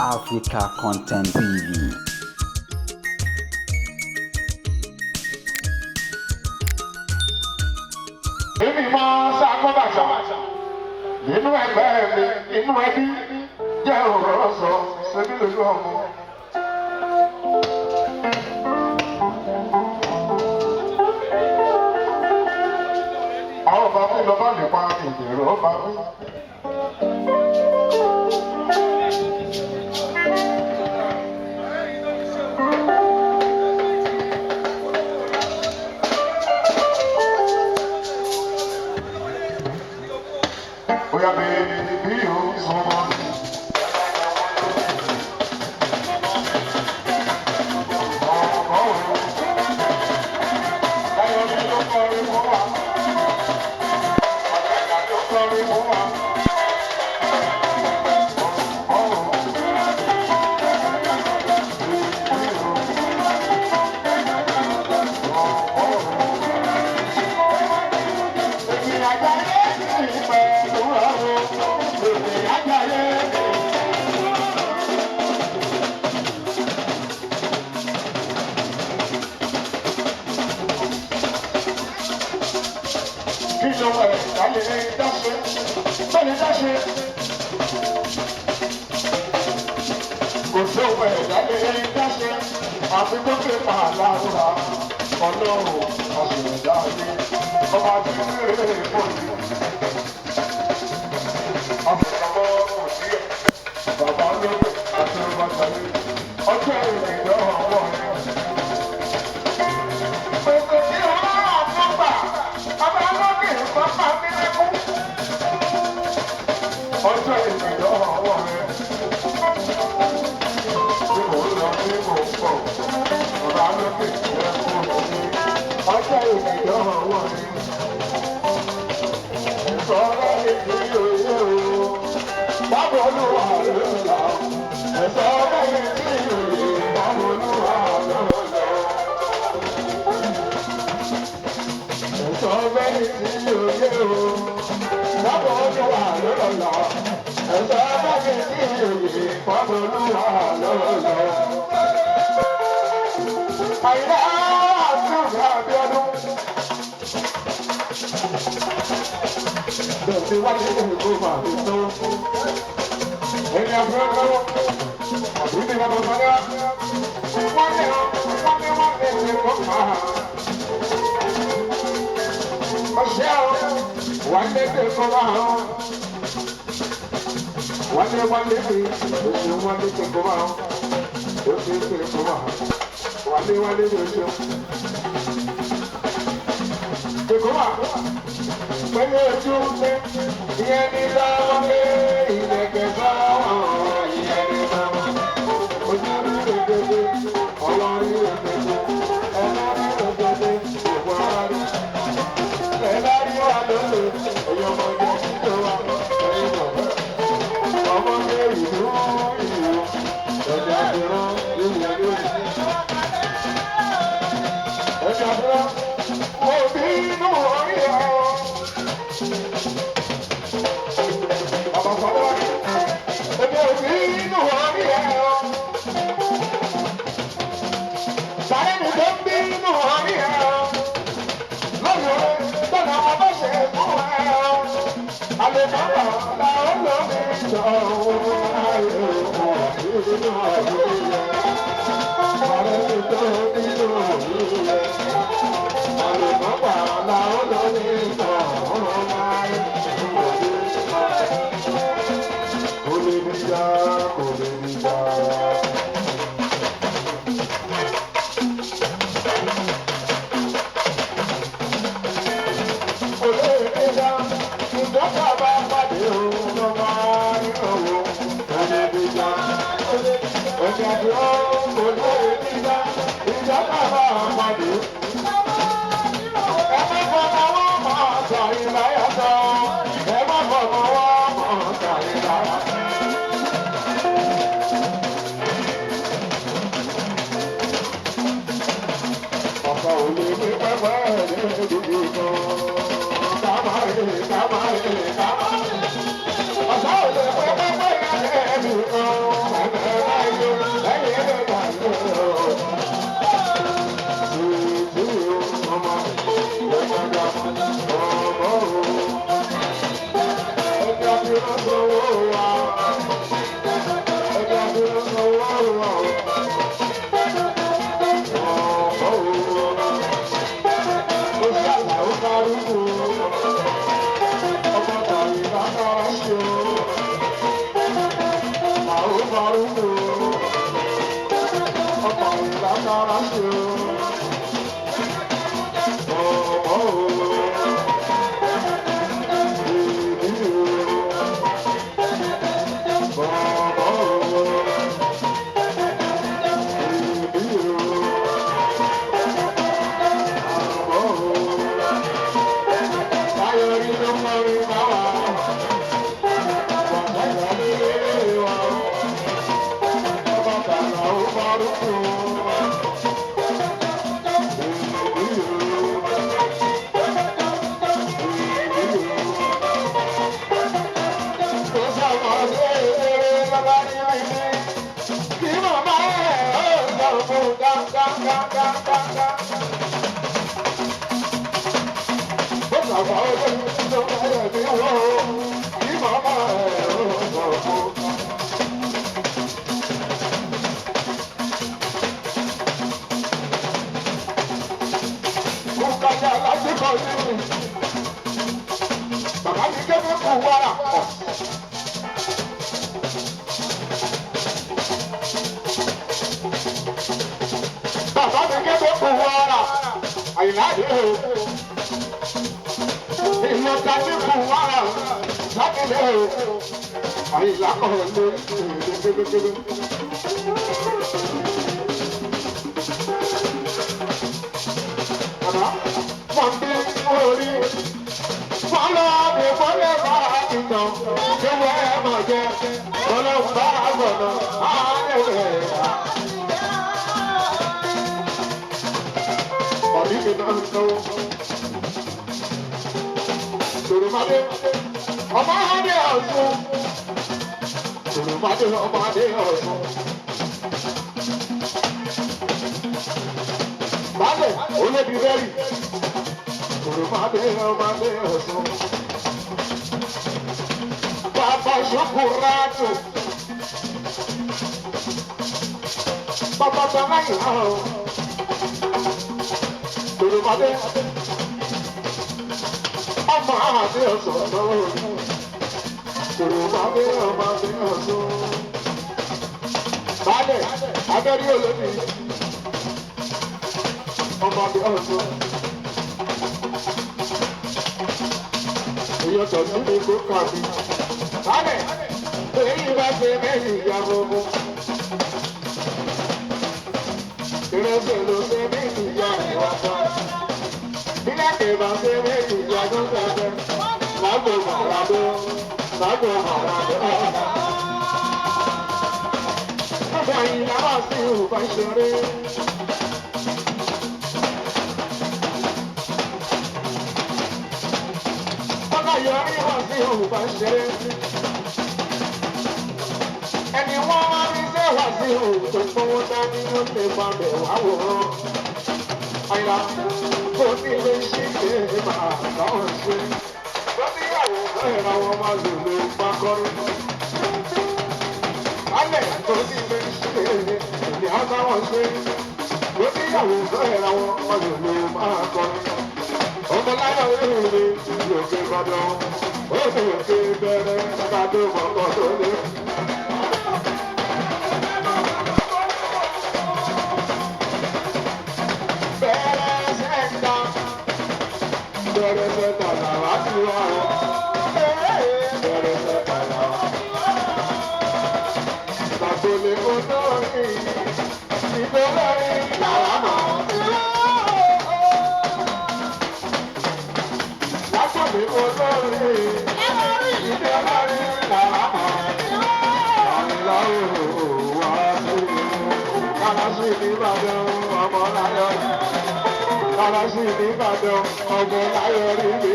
Africa Content TV. Èmi máa ṣàkó bàtà nínú ẹgbẹ́ mi inú ẹbí jẹ́ òróró sọ ṣebí lójú ọmọ. Àwọn bàbá mi lọ bá lè pa ìdèrò bá mi. Oya bí o sọmọ. Báyọ̀ ni ló kọrin fún wa. Àgbàgbà tó kọrin fún wa. Kò sówó ẹ̀dá lè dáṣẹ́, àfi tó ké pa àlàáfíà ọlọ́run àṣìlẹ̀dá ayé ọba tí ń rè é fòyí. Àfẹ̀sọ̀bọ̀ kò sí ẹ̀, bàbá lókè àti ọmọdé ọjọ́ ìrìnà ọwọ́ rẹ̀. Òkè tí ọlọ́run àfọ́gbà, bàbá lókè pápá mímẹ́kú. Ọjọ́ ìrìnà ọwọ́ rẹ̀. Ọjọ́ ìgbìyànjú ọwọ́ rẹ̀. Ìsọ̀rọ̀ ìdílé òye o. Báwo ló wà lọ́la? Ìsọ̀rọ̀ ìdílé òye. Báwo ló wà lọ́la? Ìsọ̀rọ̀ ìdílé òye o. Báwo ló wà lọ́la? Ìsọ̀rọ̀ ìdílé òye. Báwo ló wà lọ́la? Àyà àti àbíọ́dún. Bẹ̀rẹ̀ wá ní ìlú màá tó. Ẹni àbúrò àbúrò ní bàbá bàbá. Wọ́n lè ṣe kó máa. Ọ̀ṣẹ́ o, wọ́n lè ṣe kó máa. Wọ́n lè fi oṣù wọn lè ṣe kó máa. Ó ṣe é ṣe kó máa. Wálé ló ṣe. Jèkómà pẹ̀lú ojú pé ìyẹn ní láwọn pé ìlẹ̀kẹ̀ sáwọn ìyẹn ní láwọn. Ojú rí òdòdó, ọwọ́ rí òdòdó, ẹ̀rọ rí òdòdó, òwò ara rí. Ẹ̀dá rí wà lóde, èèyàn mọ̀ jẹ́ títọ́ wa, ẹ̀yìn bàbá. Ọmọdé ìlú, ẹ̀dá ìran, ìyẹn lóde. Mo bínú orí ẹ̀ o. Bàbá sọ̀rọ̀ èmi ò bínú orí ẹ̀ o. Sáré mi tó ń bínú orí ẹ̀ o. Lọ́yọ̀ tọ́nà ọmọ ṣe fún ẹ̀ o. Àlè bàbá làwọn lò mí jọ òun ayé o. Bínú orí ẹ̀. Sáré mi tó ń bínú orí ẹ̀. Ọ̀sán ò lè pẹ́ pẹ́ pẹ́ yẹn lẹ́nu kan. arúgbó. Ọmọ ìlàkàrà ṣe o. Bàbá mi kébé kú wàrà pọ̀. Bàbá mi kébé kú wàrà. Àyìnlá dé o. Ìlú tàbí kú wàrà. Sákìlẹ̀ o. Àyìnlá kọ̀ lórí kébékébé. Bàbá wọ́n bí orí. Follow me, forever I know. The way I'm again. Follow Papa Shukurato, Papa Tanaya, Turumade, Amade, Turumade, Amade, Bade, Agarioli, Amade also. You're so good, Cardi. Ane, èyí bá ṣe méjì ya gbogbo. Ìrẹsì ló ṣe méjì ya ìwà kan. Bílẹ̀kì bá ṣe méjì ya tó ṣẹ̀ṣẹ̀. Lágbo màràdó, lágbo màràdó. Ọ̀gá yìí làwọn sí ìhùbá ṣeré. Ọ̀gá yọrí wọ̀ sí ìhùbá ṣeré. Ẹni wọ́n wá ní ṣé wà sí òòtò fowó dání ó lè máa bẹ̀ wá wòrán. Àyà kò ní lè ṣí lè máa láwọn ṣe. Lọ́níyàwó ẹ̀rọ wọn máa lò ló máa kọrin. Alẹ̀ kò ní lè ṣí lè àbáwọn ṣe. Lọ́níyàwó ẹ̀rọ wọn máa lò ló máa kọrin. Ọmọláyọ̀ èrè lòkè gbọdọ̀. Ó sì òkè bẹ̀rẹ̀ ká tó mọ̀kọ́ tó lé. Kala sí Ìbàdàn, ọmọ láyọ̀ rí mi.